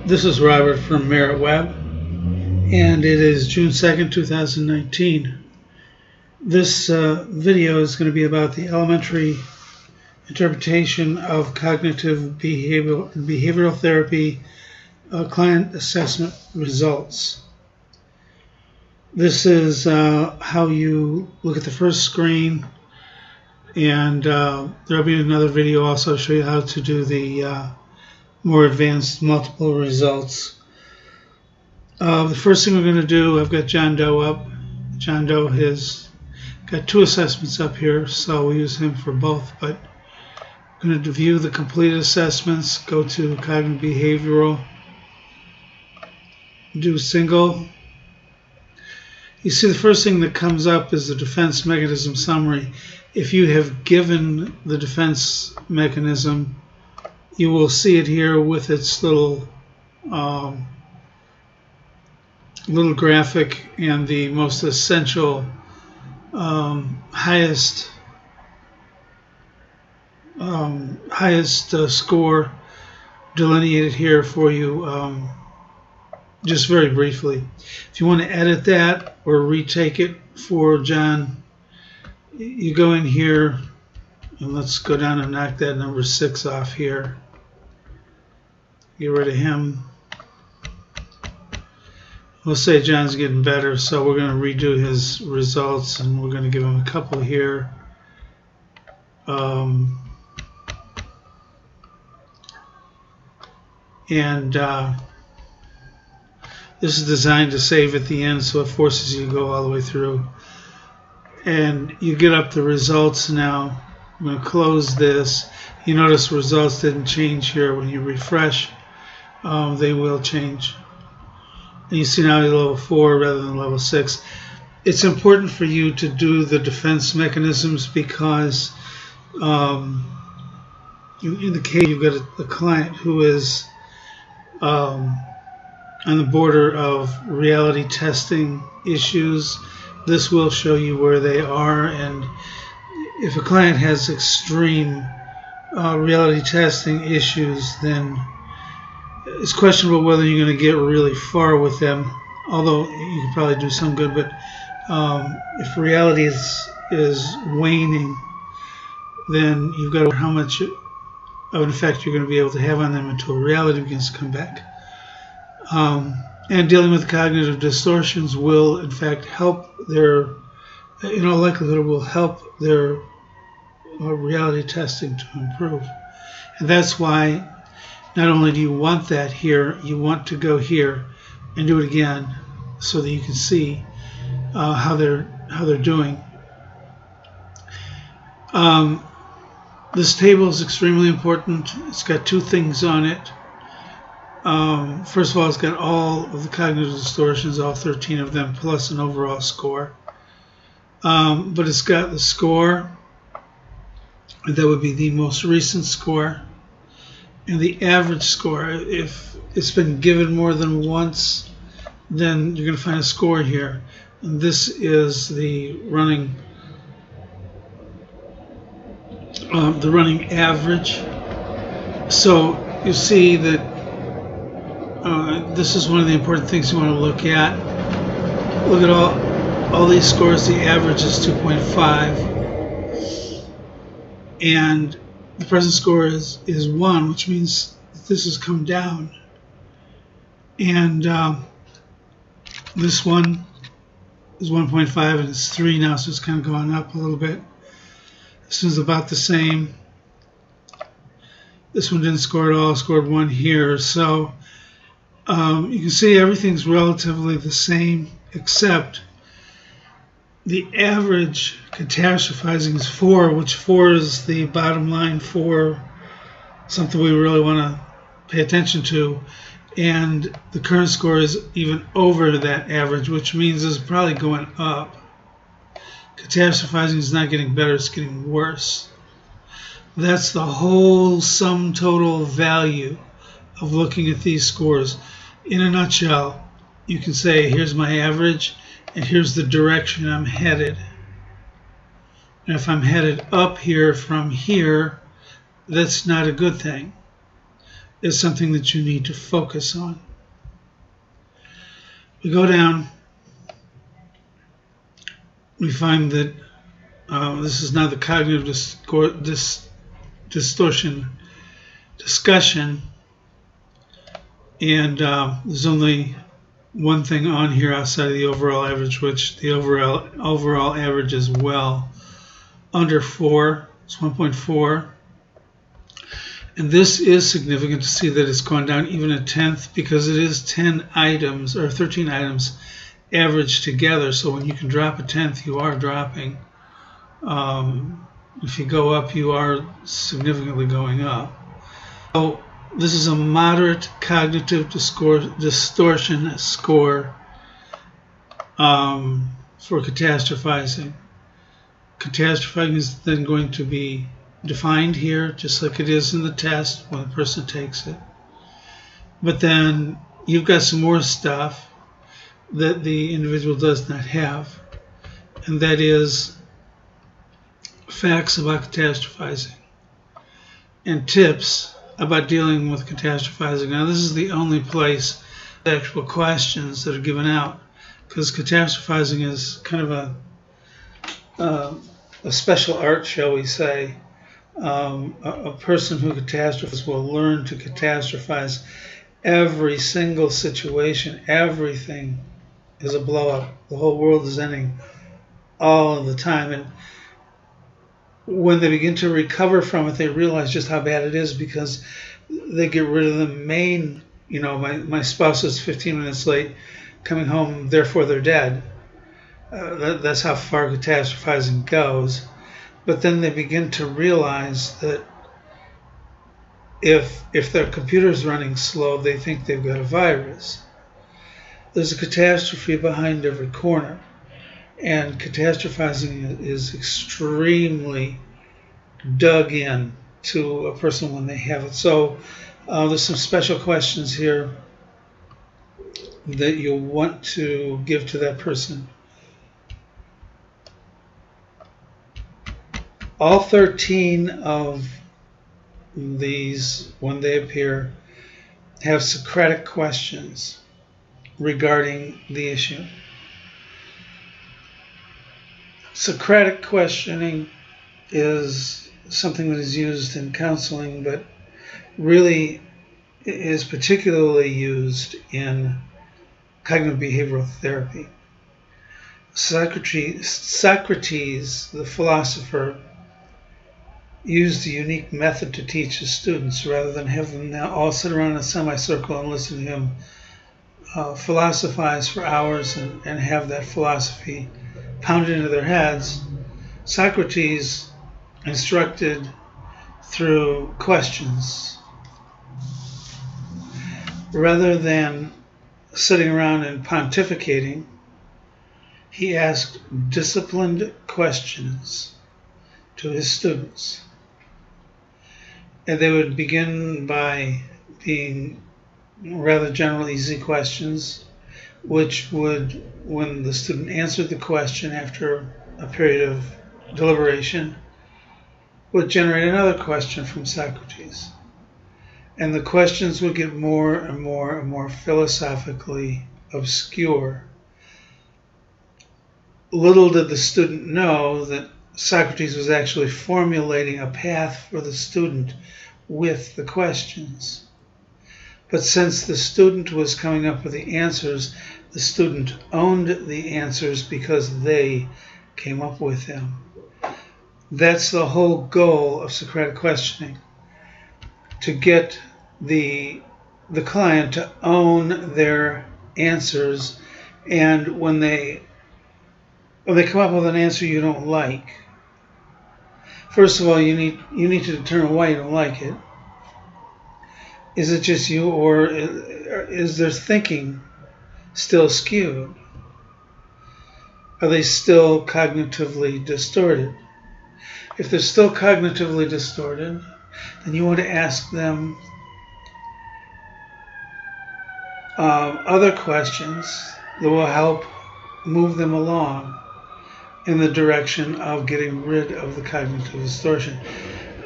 This is Robert from MARETweb, and it is June 2nd, 2019. This video is going to be about the elementary interpretation of cognitive behavioral therapy client assessment results. This is how you look at the first screen, and there will be another video also show you how to do the more advanced multiple results. The first thing we're going to do, I've got John Doe up. John Doe has got two assessments up here, so we'll use him for both. But I'm going to view the completed assessments, go to cognitive behavioral, do single. You see the first thing that comes up is the defense mechanism summary. If you have given the defense mechanism, you will see it here with its little graphic and the most essential highest score delineated here for you, just very briefly. If you want to edit that or retake it for John, you go in here and let's go down and knock that number 6 off here. Get rid of him. We'll say John's getting better, so we're going to redo his results, and we're going to give him a couple here. This is designed to save at the end, so it forces you to go all the way through. And you get up the results now. I'm going to close this. You notice results didn't change here. When you refresh, they will change. And you see now he's level 4 rather than level 6. It's important for you to do the defense mechanisms because in the case you've got a client who is on the border of reality testing issues. This will show you where they are, and if a client has extreme reality testing issues, then it's questionable whether you're going to get really far with them, although you can probably do some good. But if reality is waning, then you've got to know how much of an effect you're going to be able to have on them until reality begins to come back. And dealing with cognitive distortions will, in fact, help their, in all likelihood, will help their reality testing to improve. And that's why not only do you want that here, you want to go here and do it again so that you can see how they're doing. This table is extremely important. It's got two things on it. First of all, it's got all of the cognitive distortions, all 13 of them, plus an overall score. But it's got the score, that would be the most recent score, and the average score. If it's been given more than once, then you're going to find a score here. And this is the running average. So you see that this is one of the important things you want to look at. Look at all these scores. The average is 2.5, and the present score is 1, which means this has come down. And this one is 1.5, and it's 3 now, so it's kind of gone up a little bit. This one's about the same. This one didn't score at all, scored 1 here. So you can see everything's relatively the same, except the average catastrophizing is 4, which 4 is the bottom line for something we really want to pay attention to. And the current score is even over that average, which means it's probably going up. Catastrophizing is not getting better, it's getting worse. That's the whole sum total value of looking at these scores. In a nutshell, you can say, here's my average, and here's the direction I'm headed. And if I'm headed up here from here, that's not a good thing. is something that you need to focus on. We go down, we find that this is now the cognitive distortion discussion, and there's only one thing on here outside of the overall average, which the overall average is well under 4. It's 1.4. And this is significant to see that it's gone down even a tenth, because it is 10 items or 13 items averaged together. So when you can drop a tenth, you are dropping. If you go up, you are significantly going up. So this is a moderate cognitive distortion score for catastrophizing. Catastrophizing is then going to be defined here, just like it is in the test when the person takes it. But then you've got some more stuff that the individual does not have, and that is facts about catastrophizing and tips about dealing with catastrophizing. Now, this is the only place the actual questions that are given out, because catastrophizing is kind of a special art, shall we say. A person who catastrophizes will learn to catastrophize every single situation. Everything is a blow up. The whole world is ending all of the time. And when they begin to recover from it, they realize just how bad it is, because they get rid of the main, my spouse is 15 minutes late coming home, therefore they're dead. That's how far catastrophizing goes. But then they begin to realize that if their computer's running slow, they think they've got a virus. There's a catastrophe behind every corner. And catastrophizing is extremely dug in to a person when they have it. So there's some special questions here that you'll want to give to that person. All 13 of these, when they appear, have Socratic questions regarding the issue. Socratic questioning is something that is used in counseling, but really is particularly used in cognitive behavioral therapy. Socrates, the philosopher, used a unique method to teach his students. Rather than have them now all sit around in a semicircle and listen to him philosophize for hours and have that philosophy pounded into their heads, Socrates instructed through questions. Rather than sitting around and pontificating, he asked disciplined questions to his students. And they would begin by being rather general, easy questions, which would, when the student answered the question after a period of deliberation, would generate another question from Socrates. And the questions would get more and more and more philosophically obscure. Little did the student know that Socrates was actually formulating a path for the student with the questions. But since the student was coming up with the answers, the student owned the answers because they came up with them. That's the whole goal of Socratic questioning, to get the client to own their answers. And when they come up with an answer you don't like, first of all, you need to determine why you don't like it. Is it just you, or is their thinking still skewed? Are they still cognitively distorted? If they're still cognitively distorted, then you want to ask them other questions that will help move them along in the direction of getting rid of the cognitive distortion.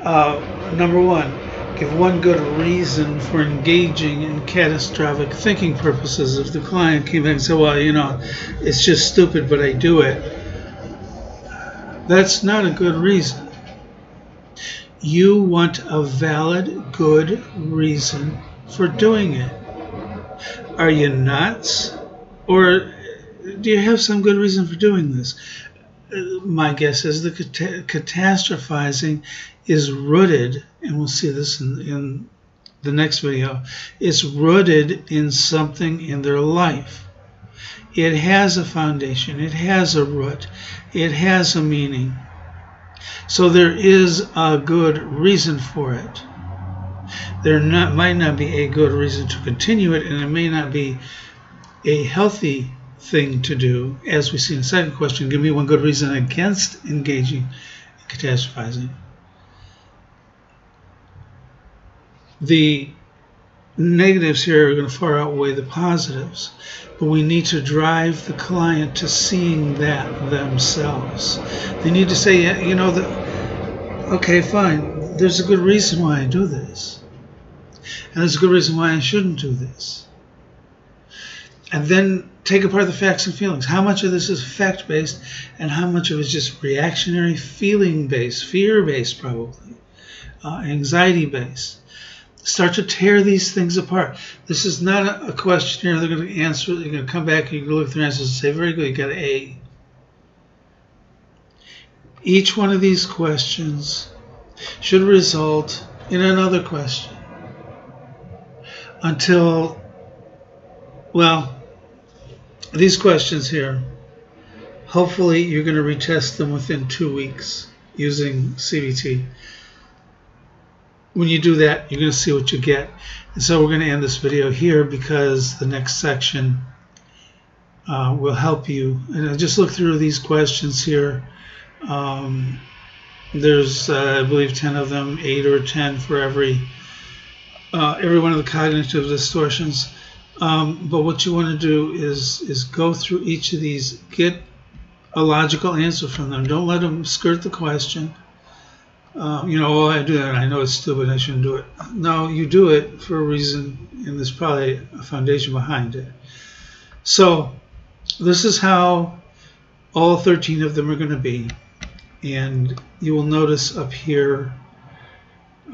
Number one, give one good reason for engaging in catastrophic thinking purposes. If the client came back and said, well, you know, it's just stupid, but I do it, that's not a good reason. You want a valid, good reason for doing it. Are you nuts? Or do you have some good reason for doing this? My guess is the catastrophizing is rooted, and we'll see this in the next video, it's rooted in something in their life. It has a foundation, it has a root, it has a meaning. So there is a good reason for it. There might not be a good reason to continue it, and it may not be a healthy thing to do. As we see in the second question, give me one good reason against engaging in catastrophizing. The negatives here are going to far outweigh the positives, but we need to drive the client to seeing that themselves. They need to say, you know, okay, fine, there's a good reason why I do this, and there's a good reason why I shouldn't do this. And then take apart the facts and feelings. How much of this is fact-based and how much of it is just reactionary, feeling-based, fear-based probably, anxiety-based. Start to tear these things apart. This is not a questionnaire they're going to answer. They're going to come back and you can look at their answers and say, very good, you got an A. Each one of these questions should result in another question until, well, these questions here, hopefully you're going to retest them within 2 weeks using CBT. When you do that, you're going to see what you get. And so we're going to end this video here because the next section will help you. And I just look through these questions here. There's, I believe, 10 of them, 8 or 10 for every one of the cognitive distortions. But what you want to do is go through each of these, get a logical answer from them. Don't let them skirt the question. You know, oh, I do that, I know it's stupid, I shouldn't do it. No, you do it for a reason, and there's probably a foundation behind it. So this is how all 13 of them are going to be. And you will notice up here,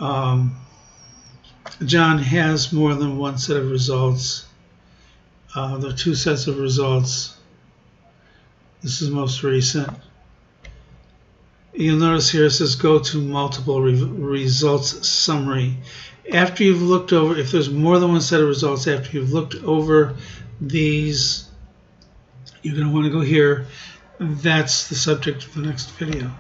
John has more than one set of results. There are 2 sets of results. This is most recent. You'll notice here it says go to multiple results summary. After you've looked over, if there's more than one set of results, after you've looked over these, you're going to want to go here. That's the subject of the next video.